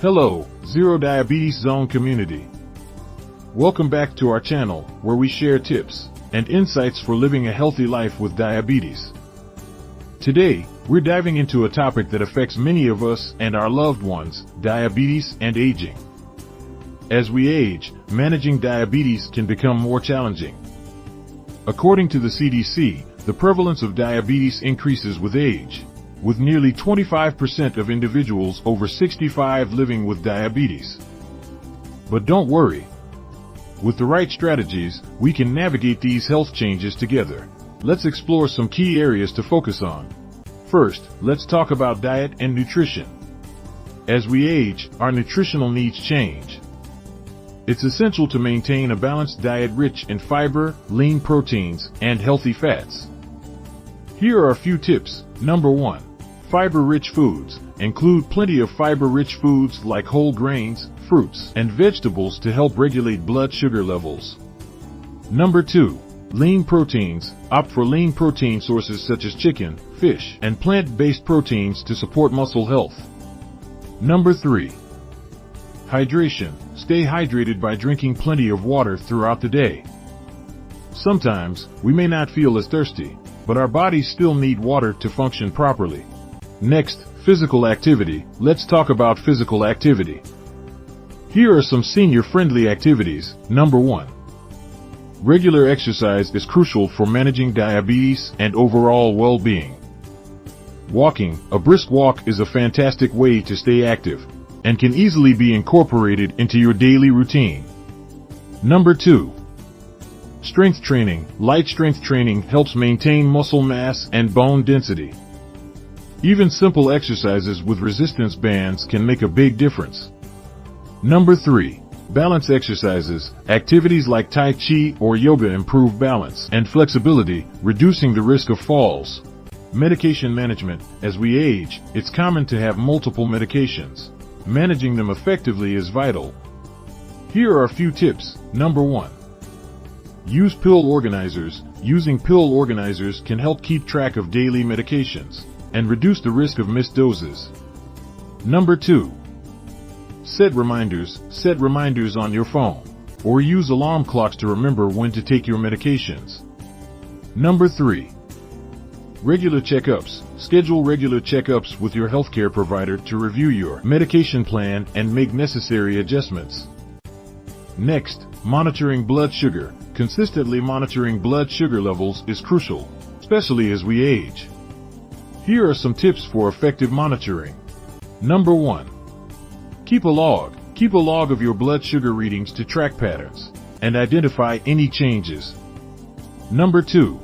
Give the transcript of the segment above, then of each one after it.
Hello, ZeroDiabetes Zone community. Welcome back to our channel, where we share tips and insights for living a healthy life with diabetes. Today, we're diving into a topic that affects many of us and our loved ones, diabetes and aging. As we age, managing diabetes can become more challenging. According to the CDC, the prevalence of diabetes increases with age, with nearly 25% of individuals over 65 living with diabetes. But don't worry. With the right strategies, we can navigate these health changes together. Let's explore some key areas to focus on. First, let's talk about diet and nutrition. As we age, our nutritional needs change. It's essential to maintain a balanced diet rich in fiber, lean proteins, and healthy fats. Here are a few tips. Number 1. Fiber-rich foods. Include plenty of fiber-rich foods like whole grains, fruits, and vegetables to help regulate blood sugar levels. Number 2. Lean proteins. Opt for lean protein sources such as chicken, fish, and plant-based proteins to support muscle health. Number 3. Hydration. Stay hydrated by drinking plenty of water throughout the day. Sometimes, we may not feel as thirsty, but our bodies still need water to function properly. Next, physical activity. Let's talk about physical activity. Here are some senior-friendly activities. Number 1. Regular exercise is crucial for managing diabetes and overall well-being. Walking. A brisk walk is a fantastic way to stay active and can easily be incorporated into your daily routine. Number 2. Strength training. Light strength training helps maintain muscle mass and bone density. Even simple exercises with resistance bands can make a big difference. Number 3. Balance exercises. Activities like Tai Chi or yoga improve balance and flexibility, reducing the risk of falls. Medication management. As we age, it's common to have multiple medications. Managing them effectively is vital. Here are a few tips. Number 1. Use pill organizers. Using pill organizers can help keep track of daily medications and reduce the risk of missed doses. Number 2. Set reminders. Set reminders on your phone, or use alarm clocks to remember when to take your medications. Number 3. Regular checkups. Schedule regular checkups with your healthcare provider to review your medication plan and make necessary adjustments. Next, monitoring blood sugar. Consistently monitoring blood sugar levels is crucial, especially as we age. Here are some tips for effective monitoring. Number 1. Keep a log. Keep a log of your blood sugar readings to track patterns and identify any changes. Number 2.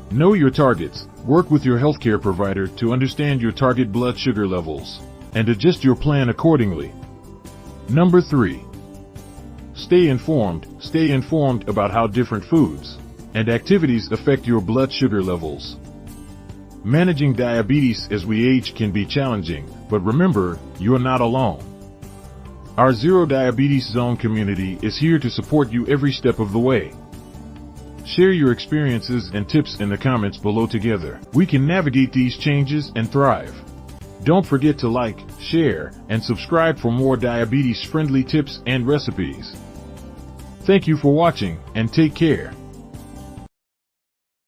Know your targets. Work with your healthcare provider to understand your target blood sugar levels and adjust your plan accordingly. Number 3. Stay informed. Stay informed about how different foods and activities affect your blood sugar levels. Managing diabetes as we age can be challenging, but remember, you're not alone. Our ZeroDiabetes Zone community is here to support you every step of the way. Share your experiences and tips in the comments below. Together, we can navigate these changes and thrive. Don't forget to like, share, and subscribe for more diabetes-friendly tips and recipes. Thank you for watching, and take care.